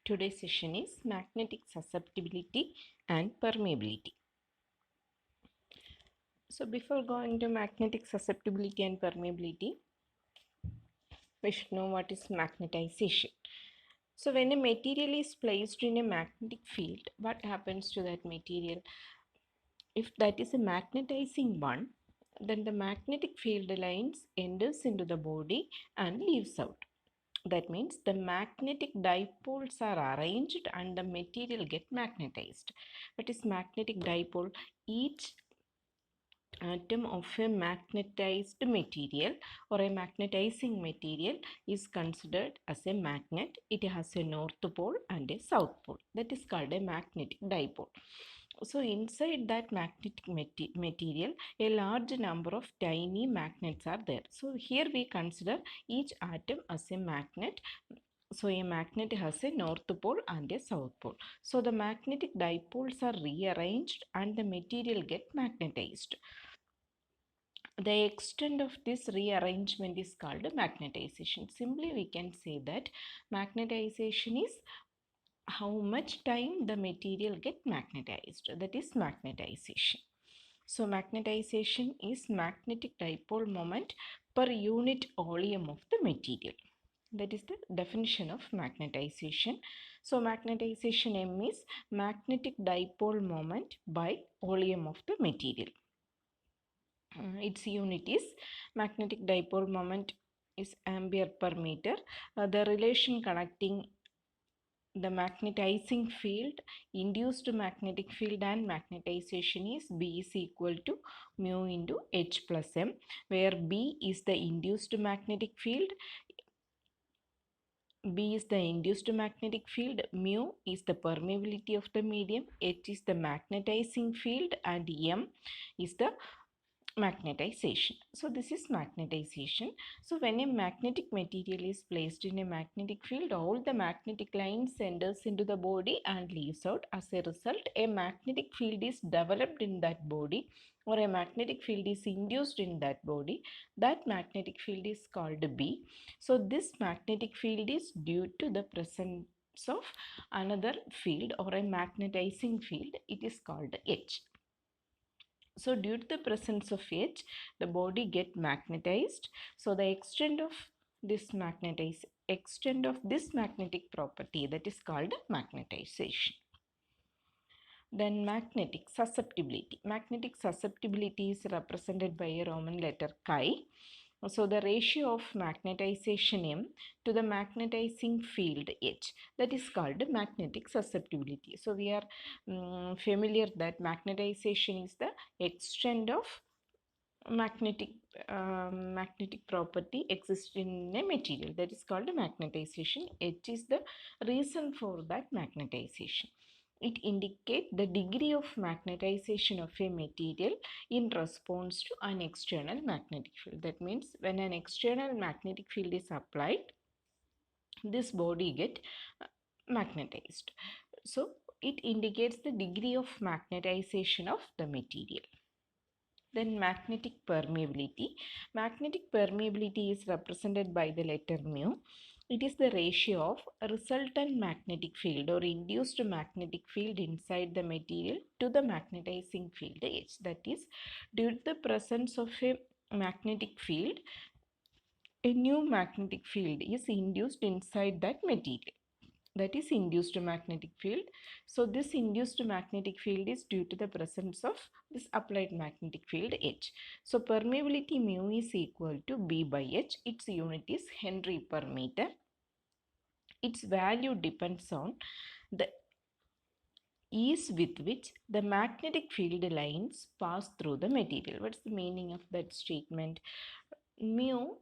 Today's session is magnetic susceptibility and permeability. So before going to magnetic susceptibility and permeability, we should know what is magnetization. So when a material is placed in a magnetic field, what happens to that material? If that is a magnetizing one, then the magnetic field lines enters into the body and leaves out. That means the magnetic dipoles are arranged and the material get magnetized. What is magnetic dipole? Each atom of a magnetized material or a magnetizing material is considered as a magnet. It has a north pole and a south pole. That is called a magnetic dipole. So inside that magnetic material, a large number of tiny magnets are there. So here we consider each atom as a magnet. So a magnet has a north pole and a south pole. So the magnetic dipoles are rearranged and the material get magnetized. The extent of this rearrangement is called magnetization. Simply we can say that magnetization is how much time the material get magnetized. That is magnetization. So magnetization is magnetic dipole moment per unit volume of the material. That is the definition of magnetization. So magnetization M is magnetic dipole moment by volume of the material. Its unit is magnetic dipole moment is ampere per meter. The relation connecting the magnetizing field, induced magnetic field and magnetization is B is equal to mu into H plus M, where B is the induced magnetic field, B is the induced magnetic field, mu is the permeability of the medium, H is the magnetizing field and M is the magnetization. So this is magnetization. So when a magnetic material is placed in a magnetic field, all the magnetic lines enters into the body and leaves out. As a result, a magnetic field is developed in that body or a magnetic field is induced in that body. That magnetic field is called B. So this magnetic field is due to the presence of another field or a magnetizing field. It is called H. So due to the presence of H, the body get magnetized. So the extent of this magnetic property, that is called magnetization. Then magnetic susceptibility. Magnetic susceptibility is represented by a Roman letter chi. So the ratio of magnetization M to the magnetizing field H, that is called magnetic susceptibility. So we are familiar that magnetization is the extent of magnetic property exists in a material, that is called magnetization. H is the reason for that magnetization. It indicates the degree of magnetization of a material in response to an external magnetic field. That means when an external magnetic field is applied, this body get magnetized. So it indicates the degree of magnetization of the material. Then magnetic permeability. Magnetic permeability is represented by the letter mu. It is the ratio of resultant magnetic field or induced magnetic field inside the material to the magnetizing field H. That is, due to the presence of a magnetic field, a new magnetic field is induced inside that material. That is induced magnetic field. So this induced magnetic field is due to the presence of this applied magnetic field H. So permeability mu is equal to B by H. Its unit is Henry per meter. Its value depends on the ease with which the magnetic field lines pass through the material. What's the meaning of that statement? Mu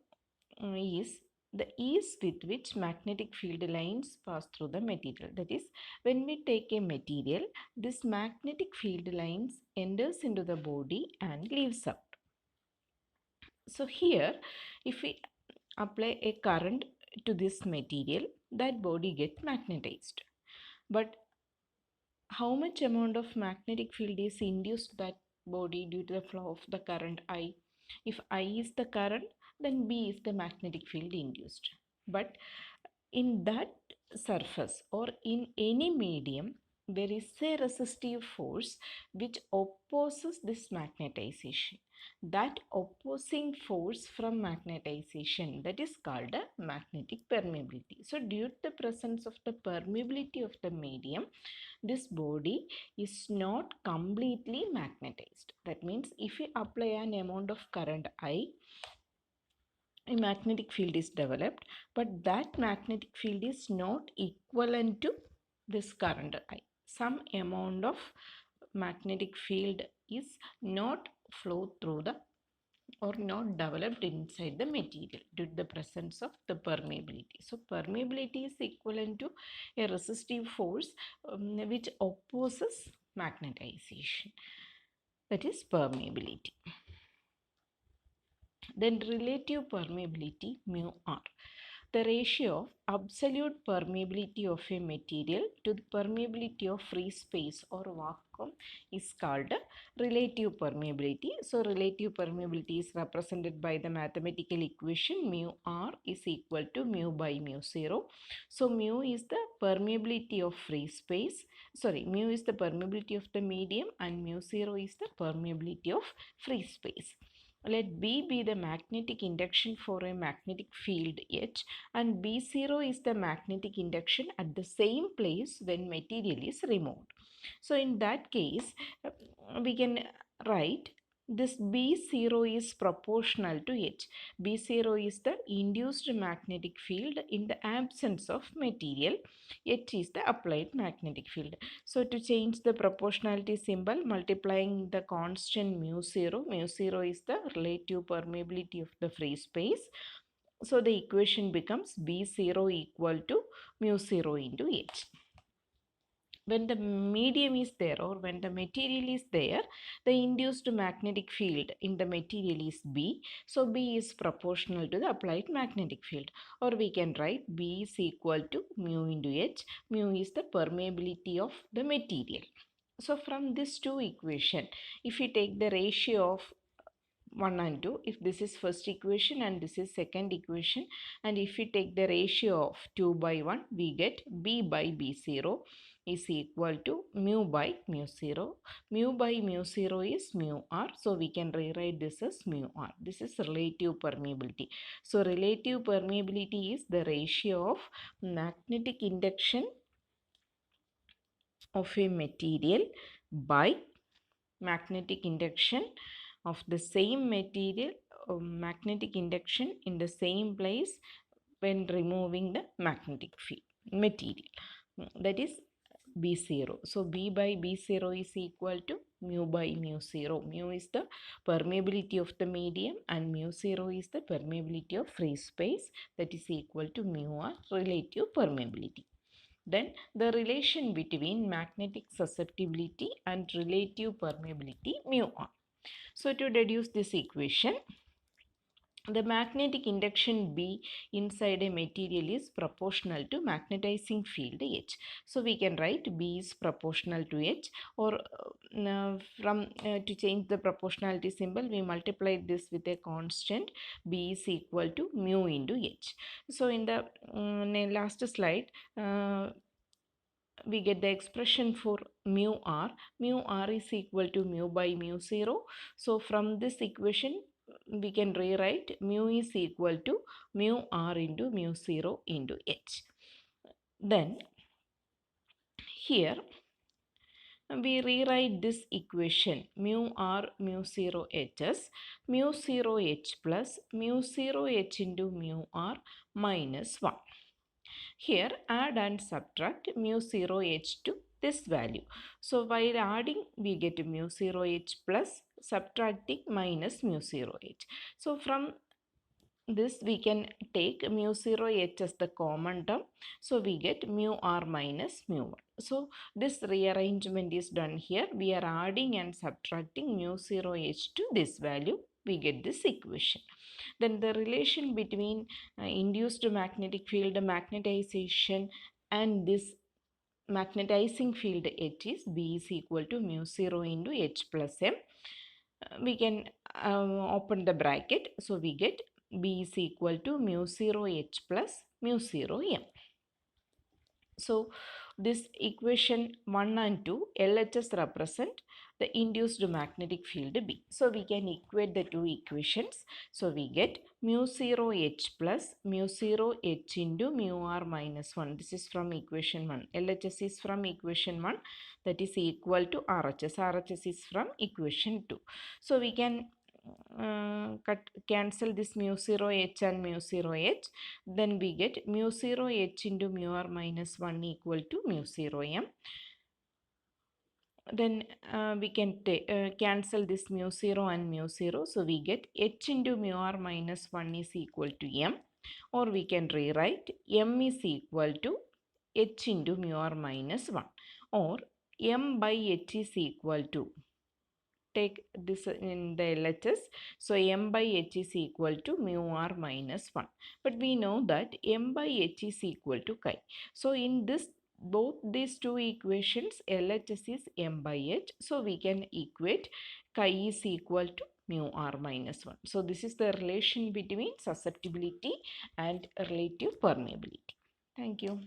is the ease with which magnetic field lines pass through the material. That is, when we take a material, this magnetic field lines enters into the body and leaves out. So here, if we apply a current to this material, that body gets magnetized. But how much amount of magnetic field is induced that body due to the flow of the current I? If I is the current, then B is the magnetic field induced. But in that surface or in any medium, there is a resistive force which opposes this magnetization. That opposing force from magnetization, that is called a magnetic permeability. So due to the presence of the permeability of the medium, this body is not completely magnetized. That means if we apply an amount of current I, a magnetic field is developed, but that magnetic field is not equivalent to this current I. Some amount of magnetic field is not flow through the or not developed inside the material due to the presence of the permeability. So permeability is equivalent to a resistive force which opposes magnetization, that is permeability. Then relative permeability mu r, the ratio of absolute permeability of a material to the permeability of free space or vacuum is called relative permeability. So relative permeability is represented by the mathematical equation mu r is equal to mu by mu 0. So mu is the permeability of free space, mu is the permeability of the medium, and mu 0 is the permeability of free space. Let B be the magnetic induction for a magnetic field H, and B0 is the magnetic induction at the same place when material is removed. So in that case, we can write this B0 is proportional to H. B0 is the induced magnetic field in the absence of material. H is the applied magnetic field. So to change the proportionality symbol, multiplying the constant mu 0 is the relative permeability of the free space. So the equation becomes B0 equal to mu 0 into H. When the medium is there or when the material is there, the induced magnetic field in the material is B. So B is proportional to the applied magnetic field. Or we can write B is equal to mu into H. Mu is the permeability of the material. So from this two equation, if we take the ratio of 1 and 2, if this is first equation and this is second equation, and if we take the ratio of 2 by 1, we get B by B0 is equal to mu by mu 0. Mu by mu 0 is mu r, so we can rewrite this as mu r. This is relative permeability. So relative permeability is the ratio of magnetic induction of a material by magnetic induction of the same material, magnetic induction in the same place when removing the magnetic field material, that is B0. So B by B0 is equal to mu by mu 0. Mu is the permeability of the medium and mu 0 is the permeability of free space, that is equal to mu r, relative permeability. Then the relation between magnetic susceptibility and relative permeability mu r. So to deduce this equation, the magnetic induction B inside a material is proportional to magnetizing field H. So we can write B is proportional to H, or to change the proportionality symbol, we multiply this with a constant B is equal to mu into H. So in the last slide, we get the expression for mu r. Mu r is equal to mu by mu 0. So from this equation, we can rewrite mu is equal to mu r into mu 0 into H. Then here we rewrite this equation mu r mu 0 h as mu 0 h plus mu 0 h into mu r minus 1. Here add and subtract mu 0 h to this value. So while adding, we get mu 0 h plus, subtracting minus mu 0 h. So from this we can take mu 0 h as the common term. So we get mu r minus mu 1. So this rearrangement is done here. We are adding and subtracting mu 0 h to this value. We get this equation. Then the relation between induced magnetic field magnetization and this magnetizing field H is B is equal to mu 0 into H plus M. We can open the bracket. So we get B is equal to mu 0 H plus mu 0 M. So this equation 1 and 2 LHS represent the induced magnetic field B. So we can equate the two equations. So we get mu 0 H plus mu 0 H into mu R minus 1. This is from equation 1. LHS is from equation 1, that is equal to RHS. RHS is from equation 2. So we can cancel this mu 0 H and mu 0 H. Then we get mu 0 H into mu R minus 1 equal to mu 0 M. Then we can cancel this mu 0 and mu 0. So we get H into mu R minus 1 is equal to M. Or we can rewrite M is equal to H into mu R minus 1. Or M by H is equal to, take this in the LHS. So M by H is equal to mu R minus 1. But we know that M by H is equal to chi. So in this, both these two equations, LHS is M by H. So we can equate chi is equal to mu R minus 1. So this is the relation between susceptibility and relative permeability. Thank you.